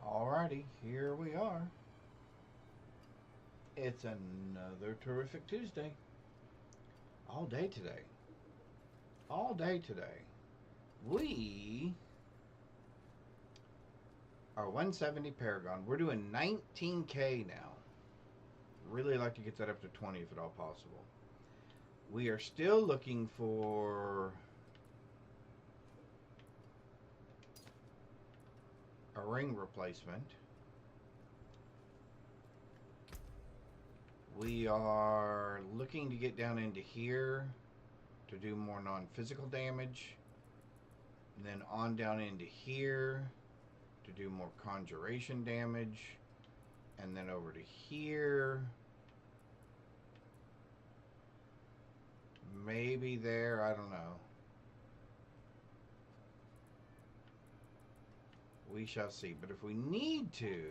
Alrighty, here we are. It's another terrific Tuesday. All day today. All day today. We are 170 Paragon. We're doing 19K now. Really like to get that up to 20 if at all possible. We are still looking for a ring replacement. We are looking to get down into here to do more non-physical damage. And then on down into here to do more conjuration damage. And then over to here. Maybe there, I don't know. We shall see. But if we need to,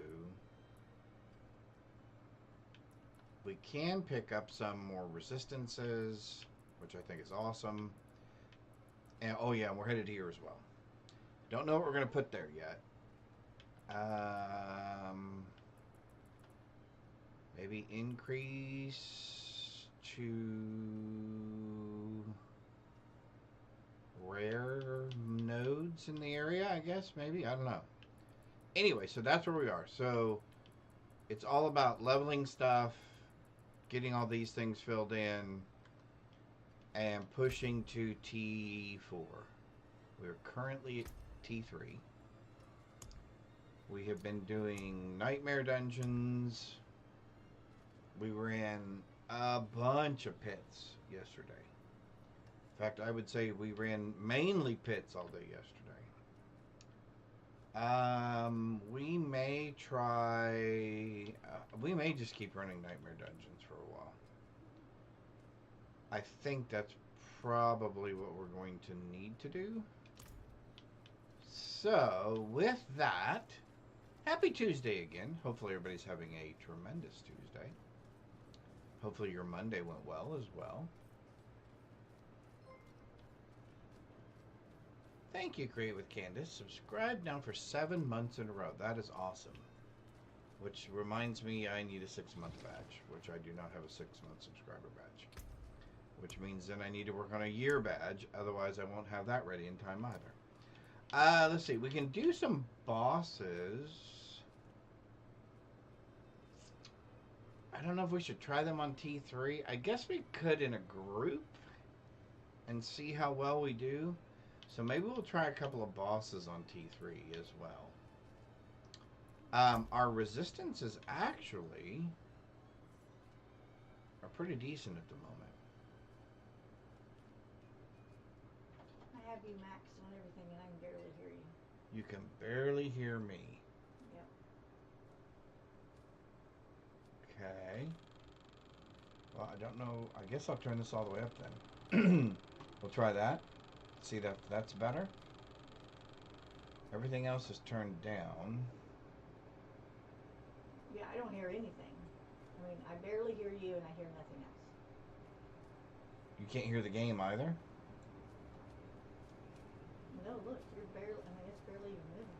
we can pick up some more resistances, which I think is awesome. And oh yeah, we're headed here as well. Don't know what we're going to put there yet. Maybe increase to rare nodes in the area, I guess, maybe. I don't know. Anyway, so that's where we are. So it's all about leveling stuff, getting all these things filled in, and pushing to T4. We're currently at T3. We have been doing nightmare dungeons. We ran a bunch of pits yesterday. In fact, I would say we ran mainly pits all day yesterday. We may try... we may just keep running nightmare dungeons for a while. I think that's probably what we're going to need to do. So, with that, happy Tuesday again. Hopefully everybody's having a tremendous Tuesday. Hopefully your Monday went well as well. Thank you, Create with Candace. Subscribe now for 7 months in a row. That is awesome. Which reminds me I need a 6-month badge, which I do not have a 6-month subscriber badge. Which means then I need to work on a year badge. Otherwise, I won't have that ready in time either. Let's see. We can do some bosses. I don't know if we should try them on T3. I guess we could in a group and see how well we do. So maybe we'll try a couple of bosses on T3 as well. Our resistances actually are pretty decent at the moment. I have you maxed on everything and I can barely hear you. You can barely hear me. Yep. Okay. Well, I don't know. I guess I'll turn this all the way up then. We'll try that. See that that's better. Everything else is turned down. Yeah, I don't hear anything. I mean, I barely hear you and I hear nothing else. You can't hear the game either? No, look, you're barely, I mean, it's barely even moving.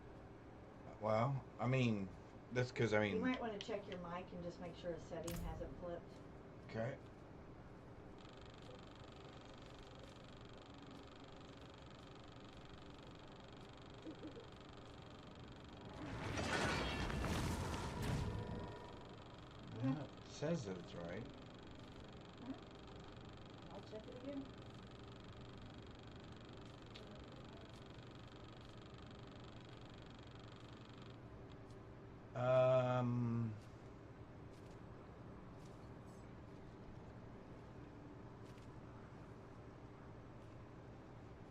Well, I mean, that's because I You mean. might want to check your mic and just make sure a setting hasn't flipped. Okay. Yeah, it says that it's right. I'll check it again. Um.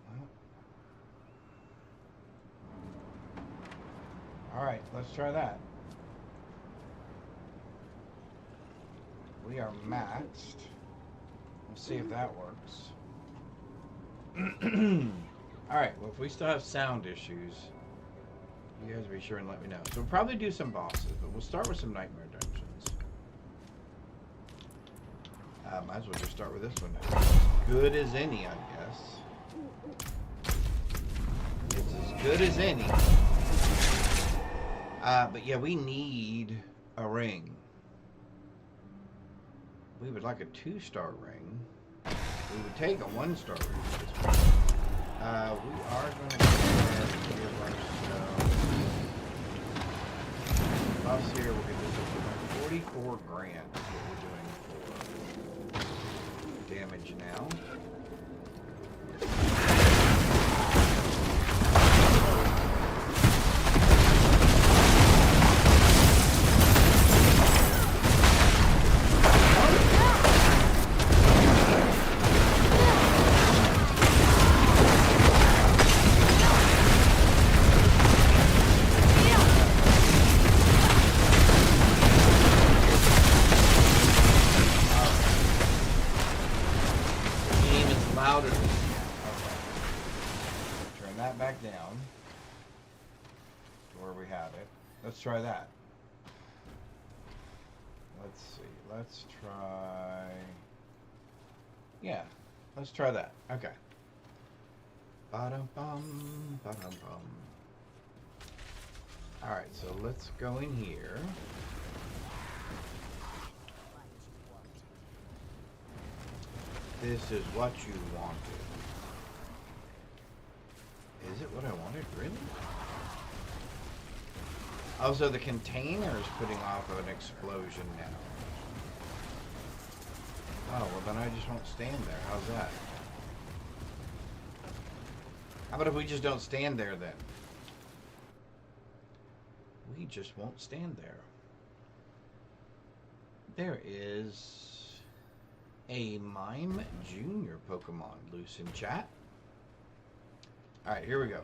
well, All right, let's try that. We are maxed. Let's see if that works. All right. Well, if we still have sound issues, you guys be sure and let me know. So we'll probably do some bosses, but we'll start with some Nightmare Dungeons. Might as well just start with this one. As good as any, I guess. It's as good as any. But yeah, we need a ring. We would like a 2-star ring. We would take a 1-star ring at this point. We are going to go ahead and give ourselves buffs here. We'll get this up to 44 grand. That's what we're doing for damage now. Louder than okay. Turn that back down to where we had it. Let's try that. Let's see. Let's try. Yeah, let's try that. Okay. Ba-dum bum, ba-dum bum. All right, so let's go in here. This is what you wanted. Is it what I wanted? Really? Oh, so the container is putting off an explosion now. Oh, well then I just won't stand there. How's that? How about if we just don't stand there then? We just won't stand there. There is a Mime Junior Pokemon loose in chat. Alright, here we go.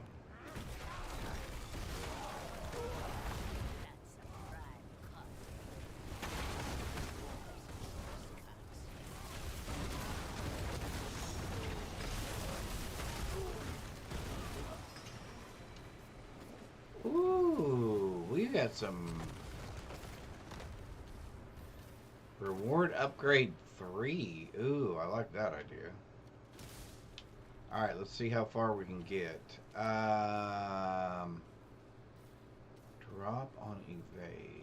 Ooh, we got some reward upgrade 3. Ooh, I like that idea. Alright, let's see how far we can get. Drop on evade.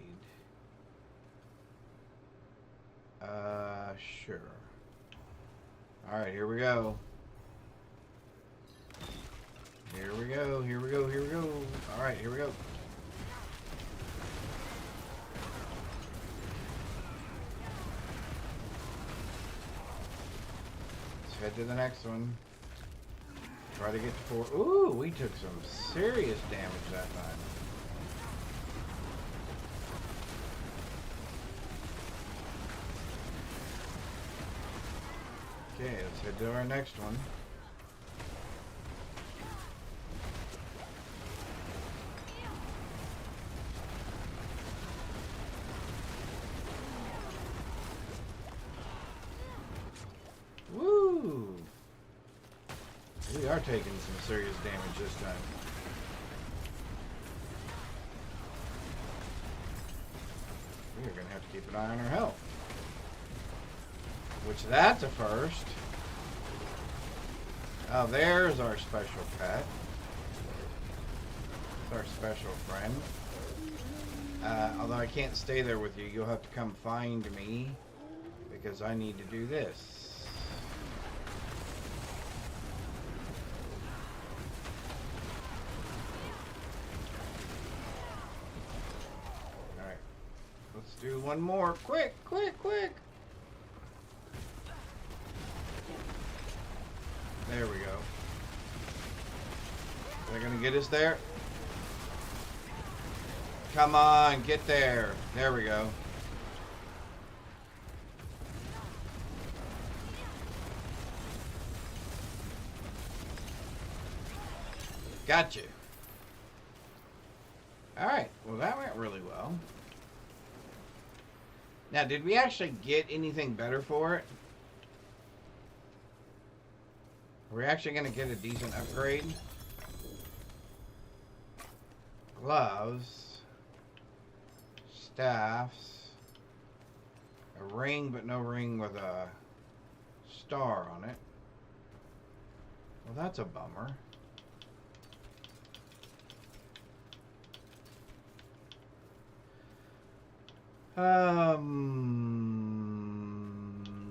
Sure. Alright, here we go. Here we go, here we go, here we go. Alright, here we go. Let's head to the next one. Try to get to 4. Ooh, we took some serious damage that time. Okay, let's head to our next one. Woo! We are taking some serious damage this time. We are going to have to keep an eye on our health. Which that's a first. Oh, there's our special pet. It's our special friend. Although I can't stay there with you, you'll have to come find me because I need to do this. Alright. Let's do one more. Quick, quick, quick! There we go. They're gonna get us there? Come on, get there. There we go. Gotcha. Alright, well that went really well. Now, did we actually get anything better for it? Are we actually going to get a decent upgrade? Gloves. Staffs. A ring, but no ring with a star on it. Well, that's a bummer.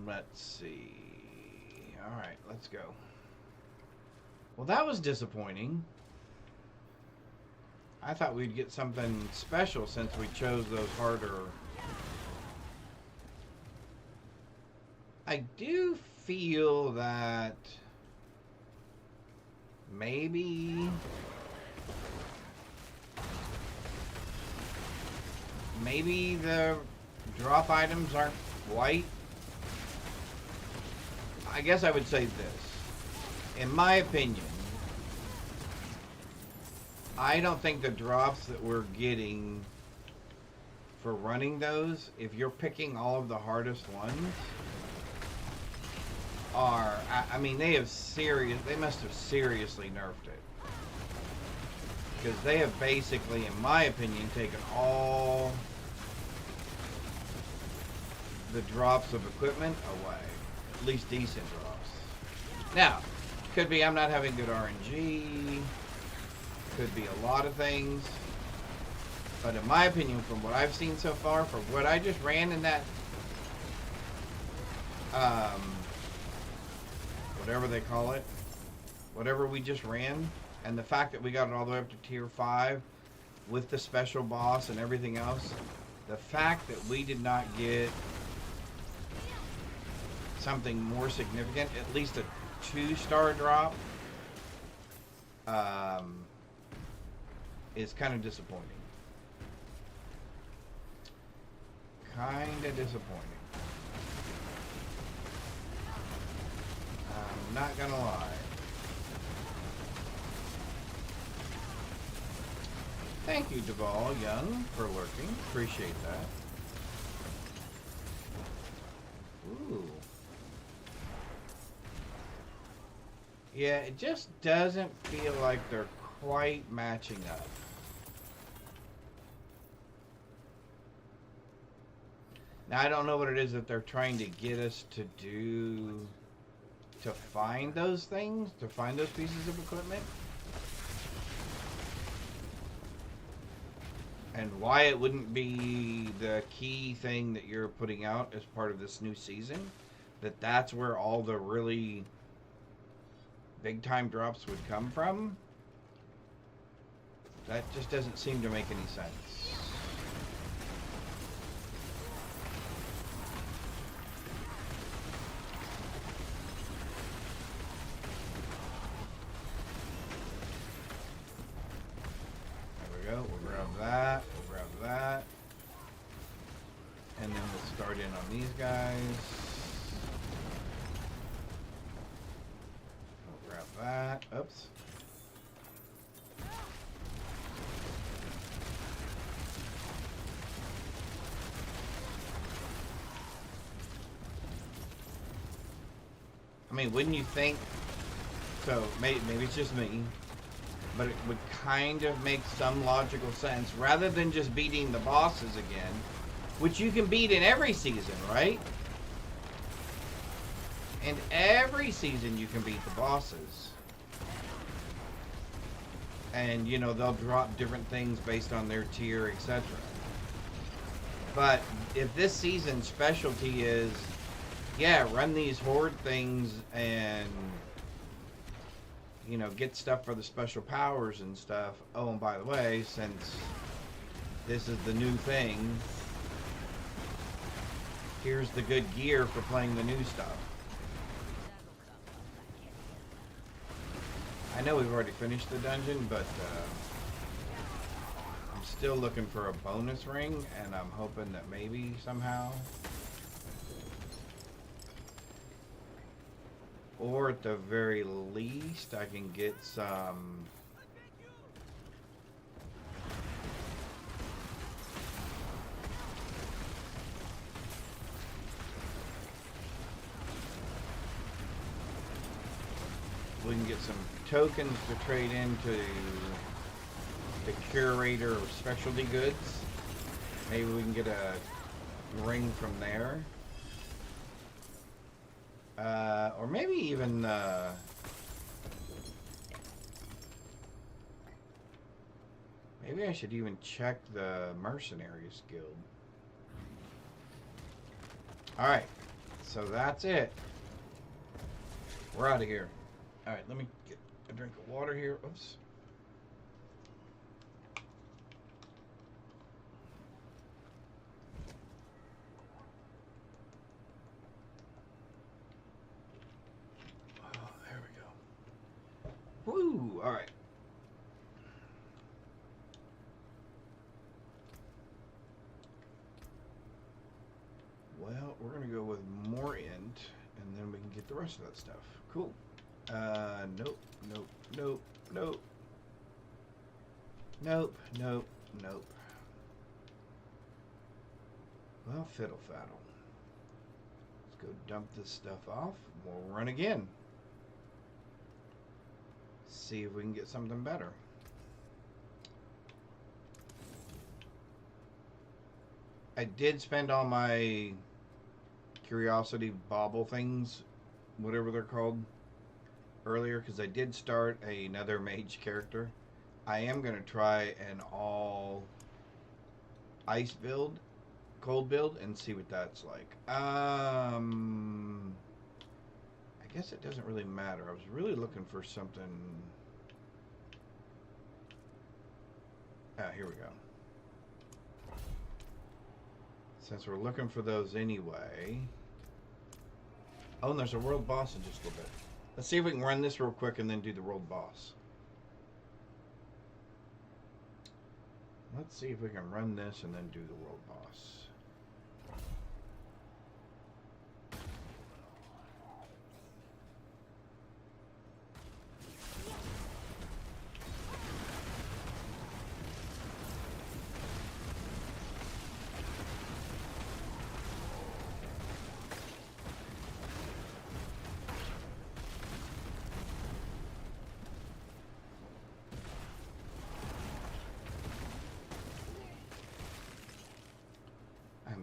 Let's see. All right, let's go. Well, that was disappointing. I thought we'd get something special since we chose those harder. I do feel that maybe the drop items aren't white. I guess I would say this. In my opinion, I don't think the drops that we're getting for running those, if you're picking all of the hardest ones, are, I mean, they must have seriously nerfed it. Because they have basically, in my opinion, taken all the drops of equipment away. At least decent drops. Now, could be I'm not having good RNG. Could be a lot of things. But in my opinion, from what I've seen so far, from what I just ran in that, whatever they call it, whatever we just ran, and the fact that we got it all the way up to tier 5 with the special boss and everything else, the fact that we did not get something more significant, at least a 2-star drop, is kind of disappointing. Kind of disappointing. I'm not gonna lie. Thank you, Duval Young, for lurking. Appreciate that. Ooh. Yeah, it just doesn't feel like they're quite matching up. Now, I don't know what it is that they're trying to get us to do to find those things, to find those pieces of equipment. And why it wouldn't be the key thing that you're putting out as part of this new season. That's where all the really big time drops would come from. That just doesn't seem to make any sense. We'll grab that, we'll grab that, and then we'll start in on these guys. We'll grab that, oops. I mean, wouldn't you think, so maybe it's just me, but it would kind of make some logical sense, rather than just beating the bosses again, which you can beat in every season, right? In every season you can beat the bosses. And, you know, they'll drop different things based on their tier, etc. But if this season's specialty is, yeah, run these horde things and, you know, get stuff for the special powers and stuff. Oh, and by the way, since this is the new thing, here's the good gear for playing the new stuff. I know we've already finished the dungeon, but I'm still looking for a bonus ring, and I'm hoping that maybe somehow, or at the very least, I can get some we can get some tokens to trade into the curator of specialty goods. Maybe we can get a ring from there. Or maybe even maybe I should even check the Mercenaries Guild. Alright, so that's it. We're out of here. Alright, let me get a drink of water here. Oops. Oh, there we go. Woo! Alright. Well, we're going to go with more int, and then we can get the rest of that stuff. Cool. Nope, nope, nope, nope. Nope, nope, nope. Well, fiddle faddle. Let's go dump this stuff off. We'll run again. See if we can get something better. I did spend all my curiosity bauble things, whatever they're called, earlier, because I did start another mage character. I am going to try an all ice build, cold build, and see what that's like. I guess it doesn't really matter. I was really looking for something. Ah, here we go. Since we're looking for those anyway. Oh, and there's a world boss in just a little bit. Let's see if we can run this real quick and then do the world boss. Let's see if we can run this and then do the world boss.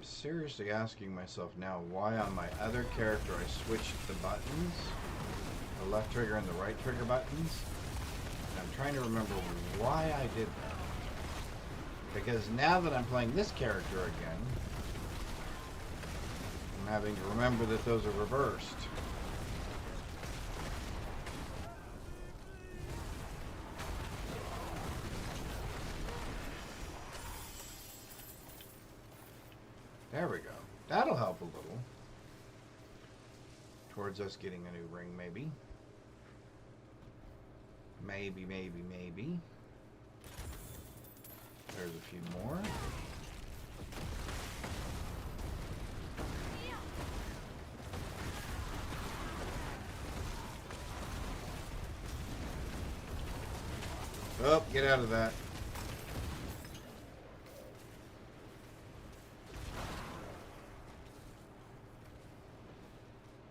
Seriously asking myself now why on my other character I switched the buttons, the left trigger and the right trigger buttons, and I'm trying to remember why I did that, because now that I'm playing this character again, I'm having to remember that those are reversed. There we go. That'll help a little. Towards us getting a new ring, maybe. Maybe, maybe, maybe. There's a few more. Oh, get out of that.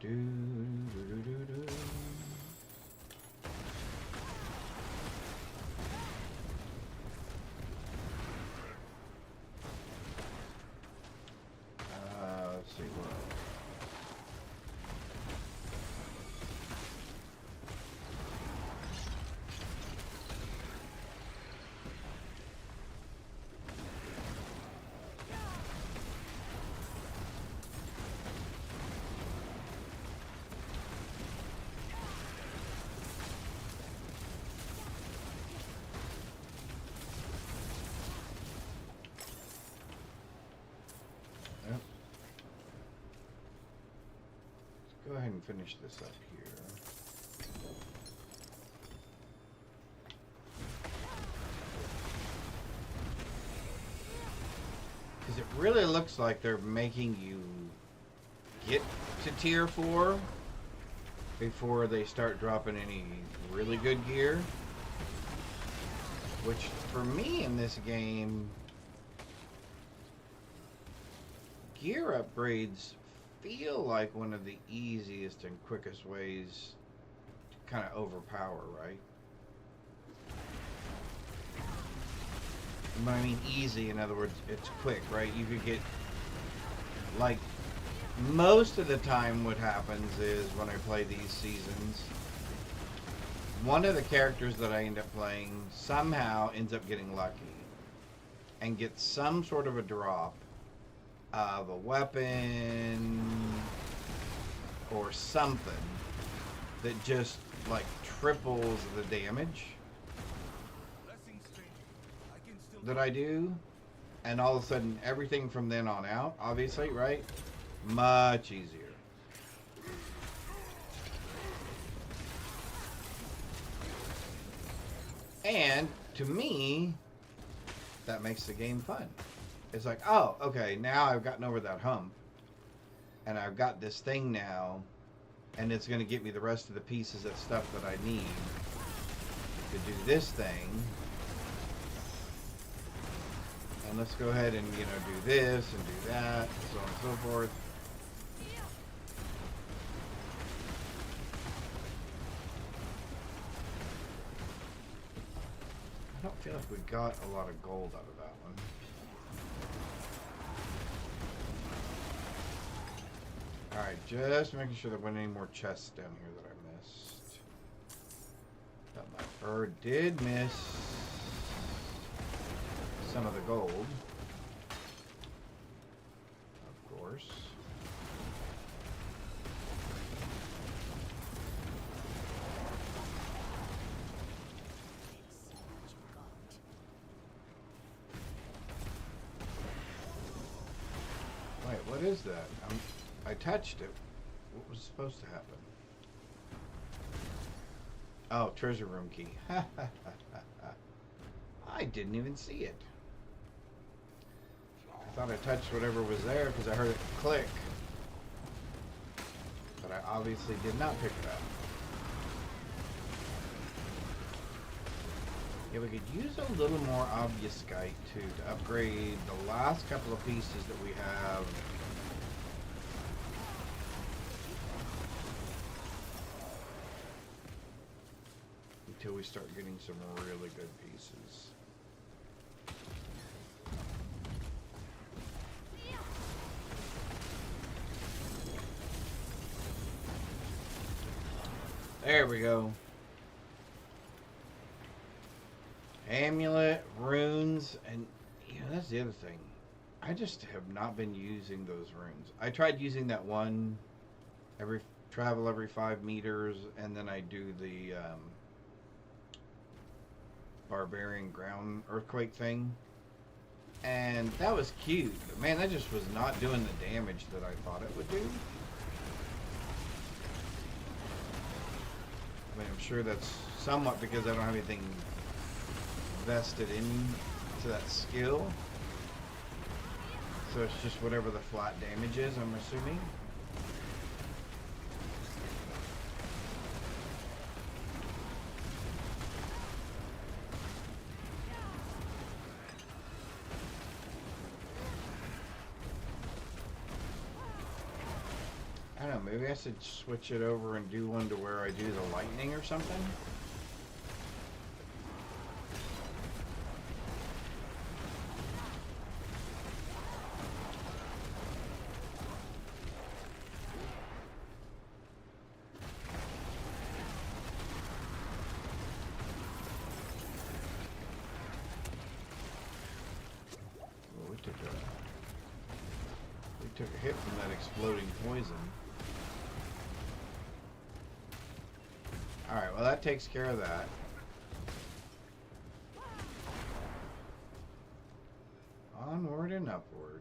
Do, do, do, do, do. Let's see what. and finish this up here. Because it really looks like they're making you get to tier 4 before they start dropping any really good gear. Which, for me in this game, gear upgrades feel like one of the easiest and quickest ways to kind of overpower, right? When I mean easy, in other words, it's quick, right? You could get, like, most of the time what happens is when I play these seasons, one of the characters that I end up playing somehow ends up getting lucky and gets some sort of a drop of a weapon or something that just like triples the damage that I do, and all of a sudden everything from then on out, obviously, right, much easier. And to me, that makes the game fun. It's like, oh, okay, now I've gotten over that hump, and I've got this thing now, and it's going to get me the rest of the pieces of stuff that I need to do this thing. And let's go ahead and, you know, do this and do that, and so on and so forth. I don't feel like we got a lot of gold out of that one. Alright, just making sure there weren't any more chests down here that I missed. But my bird did miss some of the gold. Of course. Wait, what is that? I touched it. What was supposed to happen? Oh, treasure room key. I didn't even see it. I thought I touched whatever was there because I heard it click. But I obviously did not pick it up. Yeah, we could use a little more obfuscite to upgrade the last couple of pieces that we have. Until we start getting some really good pieces. There we go. Amulet, runes, and you know, that's the other thing. I just have not been using those runes. I tried using that one travel every 5 meters, and then I do the barbarian ground earthquake thing, and that was cute, but man, that just was not doing the damage that I thought it would do. I mean, I'm sure that's somewhat because I don't have anything vested into that skill, so it's just whatever the flat damage is, I'm assuming. I don't know, maybe I should switch it over and do one to where I do the lightning or something. Well, we took a hit from that exploding poison. Alright, well that takes care of that. Onward and upward.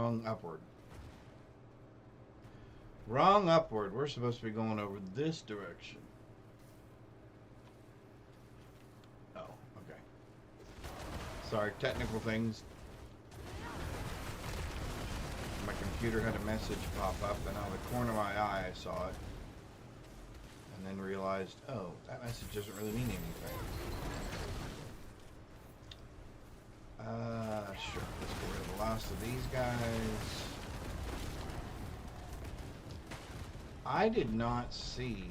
wrong upward. Wrong upward. We're supposed to be going over this direction. Oh, okay. Sorry, technical things. My computer had a message pop up, and out of the corner of my eye, I saw it. And then realized, oh, that message doesn't really mean anything. Sure. Let's get rid of the last of these guys. I did not see...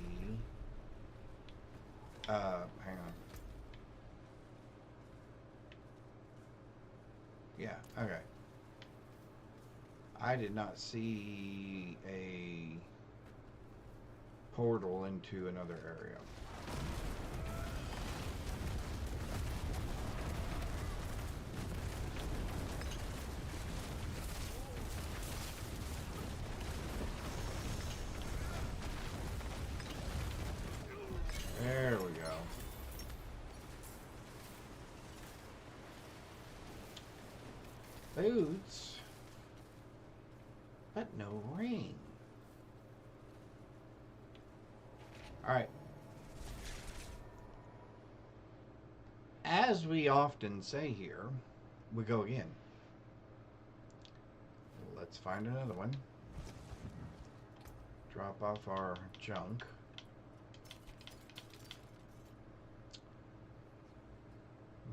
hang on. Yeah, okay. I did not see a portal into another area. There we go. Boots, but no ring. Alright. As we often say here, we go again. Let's find another one. Drop off our junk.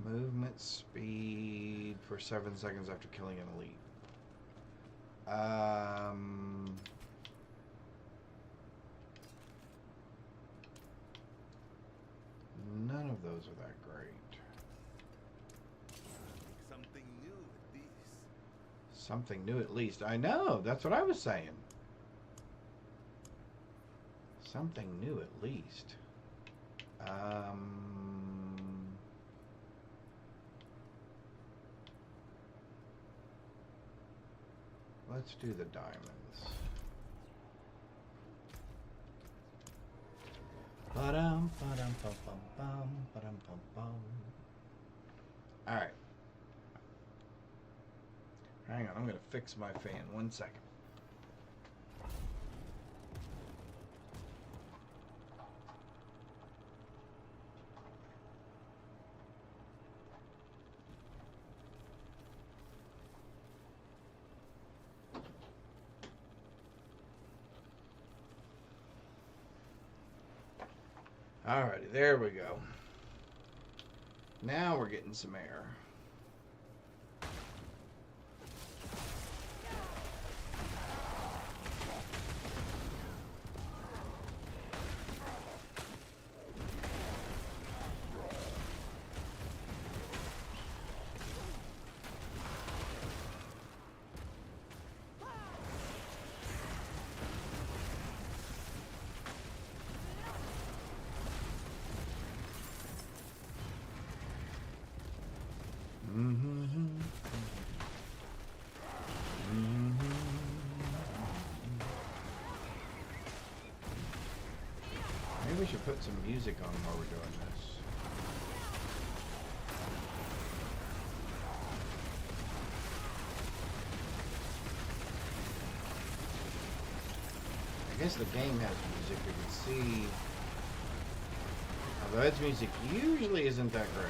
Movement speed for 7 seconds after killing an elite. None of those are that great. Something new at least. Something new at least. I know, that's what I was saying. Something new at least. Let's do the diamonds. Ba-dum, ba-dum, bum, bum, bum, ba-dum, bum, bum. All right. Hang on, I'm going to fix my fan. 1 second. Alrighty, there we go. Now we're getting some air. Maybe we should put some music on while we're doing this. I guess the game has music. We can see. Although its music usually isn't that great.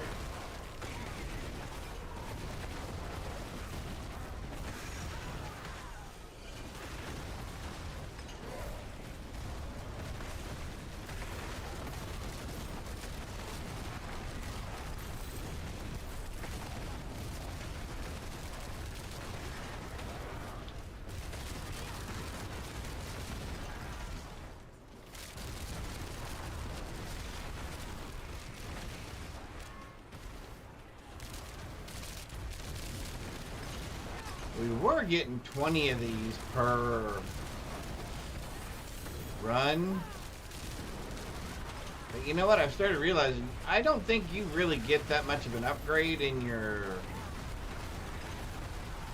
We were getting 20 of these per run. But you know what? I've started realizing I don't think you really get that much of an upgrade in your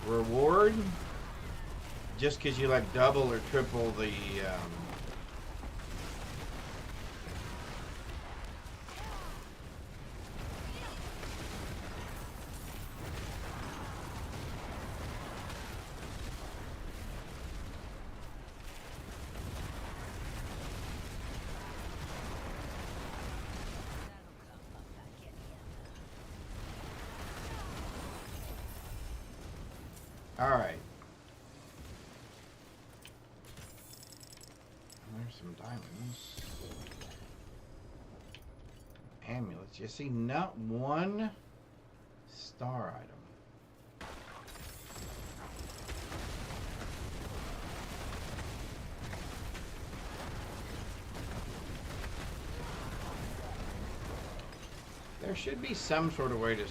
reward just because you like double or triple the Alright. There's some diamonds. Amulets. You see, not one star item. There should be some sort of way to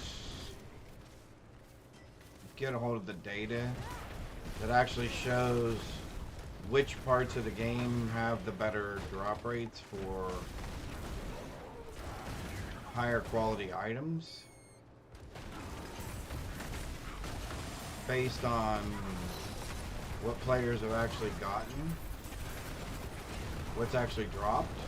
get a hold of the data that actually shows which parts of the game have the better drop rates for higher quality items based on what players have actually gotten, what's actually dropped.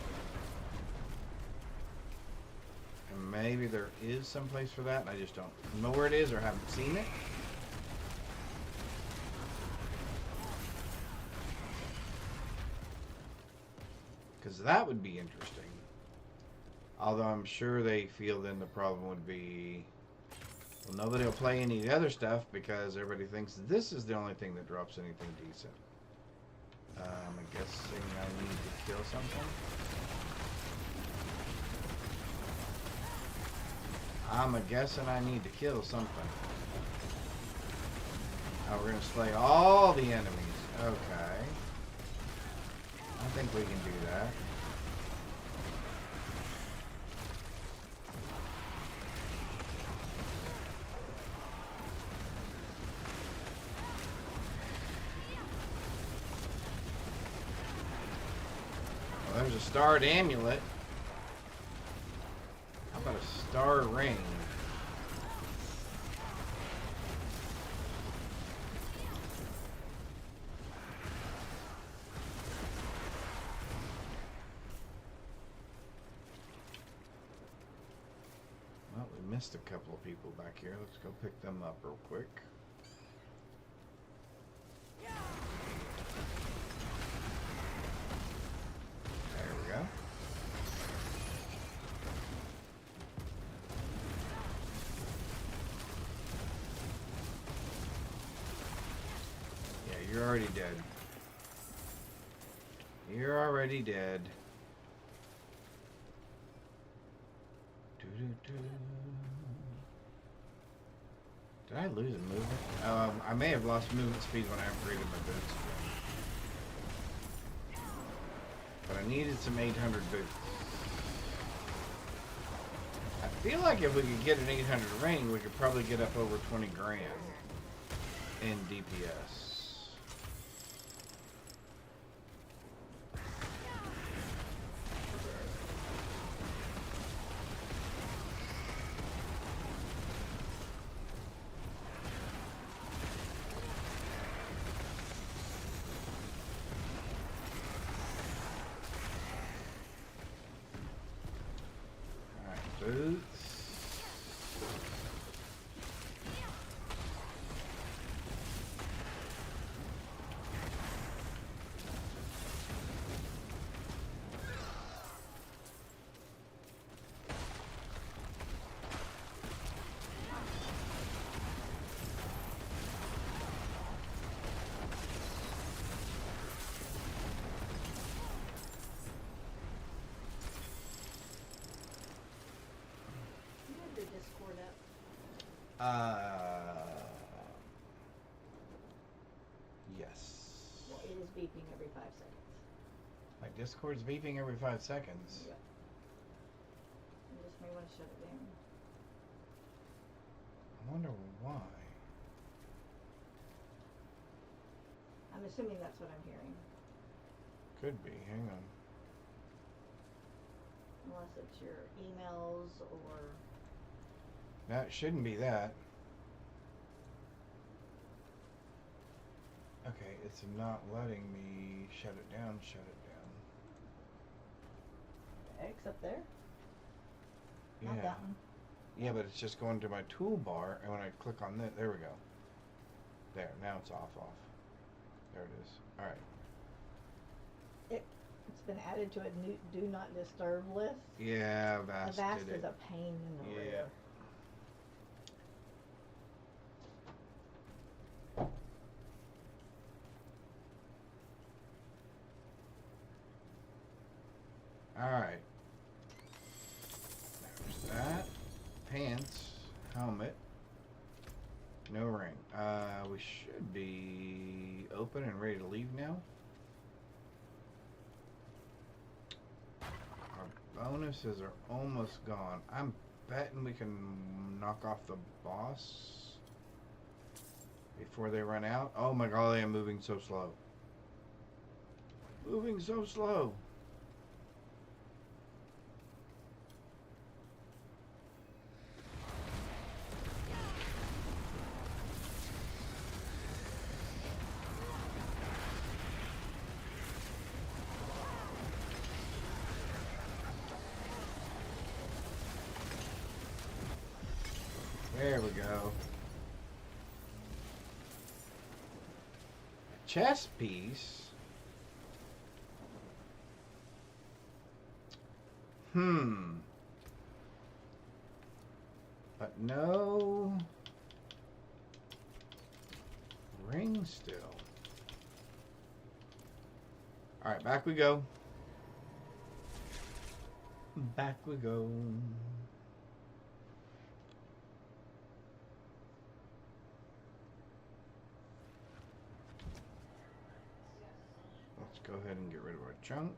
And maybe there is some place for that and I just don't know where it is or haven't seen it. Because that would be interesting. Although I'm sure they feel then the problem would be, well, nobody will play any of the other stuff because everybody thinks this is the only thing that drops anything decent. I'm guessing I need to kill something. I'm guessing I need to kill something. Oh, we're going to slay all the enemies. Okay. I think we can do that. Well, there's a starred amulet. How about a star ring? Well, we missed a couple of people back here. Let's go pick them up real quick. There we go. Yeah, you're already dead. You're already dead. Did I lose a movement? I may have lost movement speed when I upgraded my boots again. But I needed some 800 boots. I feel like if we could get an 800 ring, we could probably get up over 20 grand in DPS. Boots. Yes. Well, it is beeping every 5 seconds. My Discord's beeping every 5 seconds. Yep. You just may want to shut it down. I wonder why. I'm assuming that's what I'm hearing. Could be. Hang on. Unless it's your emails or... No, it shouldn't be that. Okay, it's not letting me shut it down, shut it down. X up there? Yeah. Not that one. Yeah, but it's just going to my toolbar, and when I click on that, there we go. There, now it's off. There it is. Alright. It's been added to a new do not disturb list. Yeah, Avast Avast did it. is a pain in the rear. Alright. There's that. Pants. Helmet. No ring. We should be open and ready to leave now. Our bonuses are almost gone. I'm betting we can knock off the boss before they run out. Oh my god, I am moving so slow. Moving so slow. There we go. Chess piece. But no ring still. Alright, back we go. Back we go. Let's go ahead and get rid of our junk.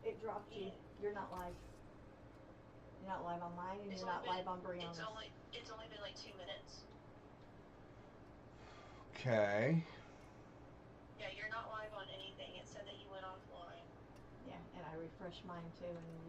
It dropped you. You're not live. You're not live on mine, and you're not live on Brianna's. It's only been like 2 minutes. Okay. Yeah, you're not live on anything. It said that you went offline. Yeah, and I refreshed mine too, and